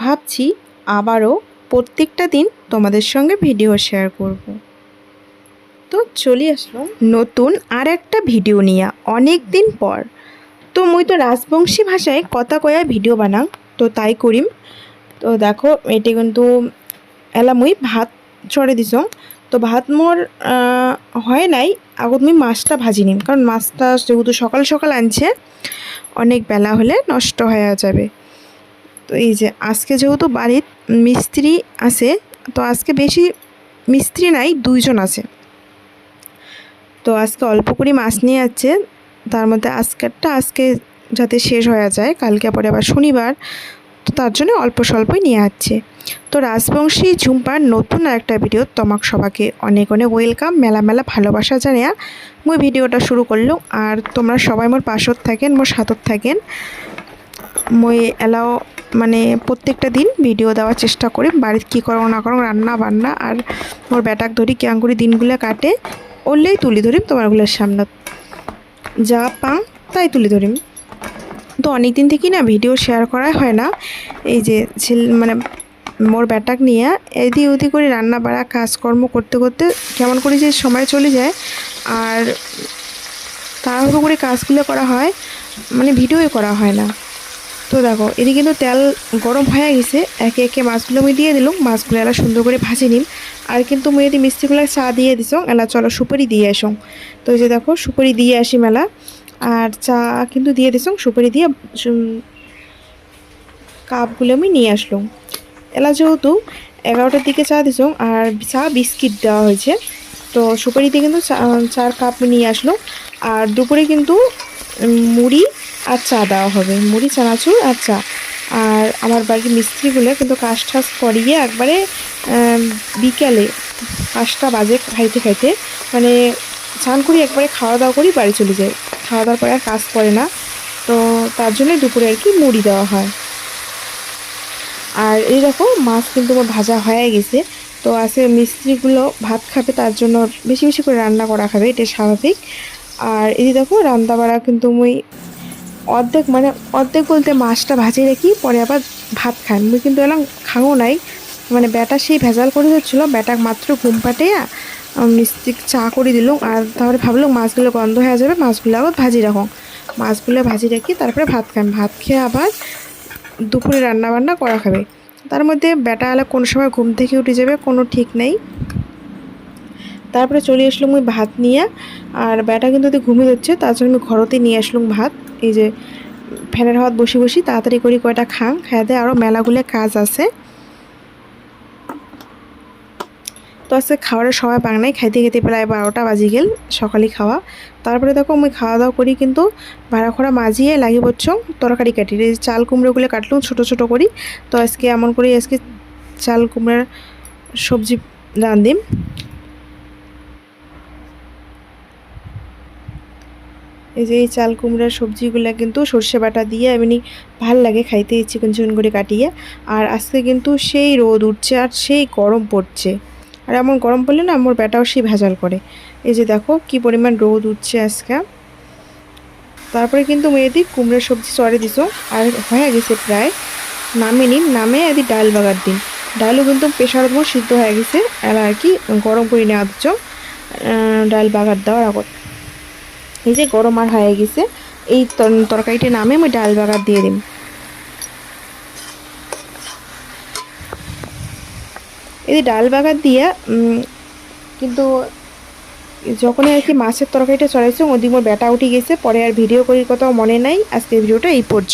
ভাবছি আবারও প্রত্যেকটা দিন তোমাদের সঙ্গে ভিডিও শেয়ার করব। তো চলে আসলাম নতুন আর একটা ভিডিও নিয়ে অনেক দিন পর। তো মুই তো রাজবংশী ভাষায় কথা কয়া ভিডিও বানাং, তো তাই করিম। তো দেখো এটি কিন্তু এলা মুই ভাত চড়ে দিছ। তো ভাত মোর হয় নাই, আগত মুই মাছটা ভাজি নিম, কারণ মাছটা যেহেতু সকাল সকাল আনছে অনেক বেলা হলে নষ্ট হয়ে যাবে। তো এই যে আজকে যেহেতু বাড়ির মিস্ত্রি আছে, তো আজকে বেশি মিস্ত্রি নাই, 2জন আছে। তো আজকে অল্প করে মাছ নিয়ে যাচ্ছে, তার মধ্যে আজকে যাতে শেষ হয়ে যায়, কালকে পরে আবার শনিবার, তো তার জন্য অল্প স্বল্পই নিয়ে যাচ্ছে। তো রাজবংশী ঝুম্পার নতুন একটা ভিডিও তোমাক সবাইকে অনেক অনেক ওয়েলকাম, মেলা মেলা ভালোবাসা জানিয়া মুই ভিডিওটা শুরু করলাম। আর তোমরা সবাই মোর পাশত থাকেন, মোর সাথত থাকেন। মই এলাও মানে প্রত্যেকটা দিন ভিডিও দেওয়ার চেষ্টা করি, বাড়িতে কী করো না করো, রান্না বান্না আর মোর ব্যাটাক ধরি কেমন করে দিনগুলো কাটে ওরলেই তুলি ধরিম তোমারগুলোর সামনে, যা পাং তাই তুলি ধরিম। তো অনেক দিন থেকেই না ভিডিও শেয়ার করা হয় না। এই যে মানে মোর ব্যাটাক নিয়ে এদিক ওদিক করে রান্না বাড়া কাজকর্ম করতে করতে কেমন করে যে সময় চলে যায়, আর তাড়াহুড়ো করে কাজগুলো করা হয়, মানে ভিডিওই করা হয় না। তো দেখো এদিকে কিন্তু তেল গরম হয়ে গেছে, একে একে মাছগুলো আমি দিয়ে দিলাম, মাছগুলো এলা সুন্দর করে ভাজি নিম। আর কিন্তু মুই এদি মিস্ত্রিগুলো চা দিয়ে দিছ, এলা চলো সুপারি দিয়ে আসো। তো এই যে দেখো সুপারি দিয়ে আসি মেলা, আর চা কিন্তু দিয়ে দিছ, সুপারি দিয়ে কাপগুলো আমি নিয়ে আসলাম। এলা যেহেতু 11টার দিকে চা দিছ, আর চা বিস্কিট দেওয়া হয়েছে, তো সুপারি দিয়ে কিন্তু চার কাপ নিয়ে আসলো। আর দুপুরে কিন্তু মুড়ি আর চা দেওয়া হবে, মুড়ি চানাচুর আর চা। আর আমার বাড়ির মিস্ত্রিগুলো কিন্তু কাজ টাজ করিয়ে একবারে বিকেলে 5টা বাজে খাইতে খাইতে, মানে চান করি একবারে খাওয়া দাওয়া করি বাড়ি চলে যায়, খাওয়া দাওয়ার পরে আর কাজ করে না। তো তার জন্য দুপুরে আর কি মুড়ি দেওয়া হয়। আর এই দেখো মাছ কিন্তু আমার ভাজা হয়ে গেছে। তো আজকে মিস্ত্রিগুলো ভাত খাবে, তার জন্য বেশি বেশি করে রান্না করা খাবে, এটা স্বাভাবিক। আর এই দেখো রান্না বাড়া কিন্তু মুই অর্ধেক, মানে অর্ধেক বলতে মাছটা ভাজি রেখি পরে আবার ভাত খান, মুই কিন্তু এলাম খাও নাই, মানে ব্যাটা সেই ভেজাল করে হচ্ছিলো, ব্যাটাক মাত্র ঘুম পাটিয়া মিস্ত্রি চা করে দিল। আর তারপরে ভাবলো মাছগুলো গন্ধ হয়ে যাবে, মাছগুলো আবার ভাজি রাখো, মাছগুলো ভাজি রাখি তারপরে ভাত খান, ভাত খেয়ে আবার দুপুরে রান্না বান্না করা খাবে। তার মধ্যে ব্যাটা আলা কোন সময় ঘুম থেকে উঠে যাবে কোনো ঠিক নেই। তারপরে চলে আসলাম ওই ভাত নিয়ে, আর ব্যাটা কিন্তু ঘুমিয়ে যাচ্ছে, তার জন্য আমি ঘরতে নিয়ে আসলাম ভাত। এই যে ফ্যানের হাওয়াত বসে বসি তাড়াতাড়ি করি কয়টা খাং, খাওয়া দেয় আরও মেলাগুলো কাজ আছে। তো আজকে খাওয়ার সময় পাং নাই, খাইতে খেতে প্রায় 12টা বাজি গেল সকালে খাওয়া। তারপরে দেখো আমি খাওয়া দাওয়া করি কিন্তু ভাড়া খোড়া মাজিয়ে লাগি বলছ তরকারি কাটি, এই চাল কুমড়োগুলো কাটলাম ছোটো ছোটো করি। তো আজকে এমন করি, আজকে চাল কুমড়ার সবজি রাঁধিম। এই যে এই চাল কুমড়ার সবজিগুলো কিন্তু সর্ষে বাটা দিয়ে এমনি ভাল লাগে খাইতে, চিকন চিকন করে কাটিয়ে। আর আজকে কিন্তু সেই রোদ উঠছে আর সেই গরম পড়ছে, আর এমন গরম পড়লে না আমার ব্যাটাও সেই ভেজাল করে। এই যে দেখো কি পরিমাণ রোদ উঠছে আজকে। তারপরে কিন্তু মেয়েদি কুমড়ার সবজি চড়ে দিছ, আর হয়ে গেছে প্রায় নামে নিন, নামে এদি ডাল বাগার দিন। ডালও কিন্তু প্রেশার মো সিদ্ধ হয়ে গেছে, এলা আর কি গরম করে নেওয়া দিচ্ছ ডাল বাগার দেওয়ার আগত। এই যে গরম আর হয়ে গেছে, এই তরকারিটা নামে আমি ডাল বাগার দিয়ে দিম। এই ডাল বাগার দিয়ে কিন্তু যখনই আর কি মাছের তরকারিটা চড়াইছে ওদিক মোর ব্যাটা উঠে গেছে, পরে আর ভিডিও করার কথাও মনে নাই। আজকে ভিডিওটা এই পর্যন্ত।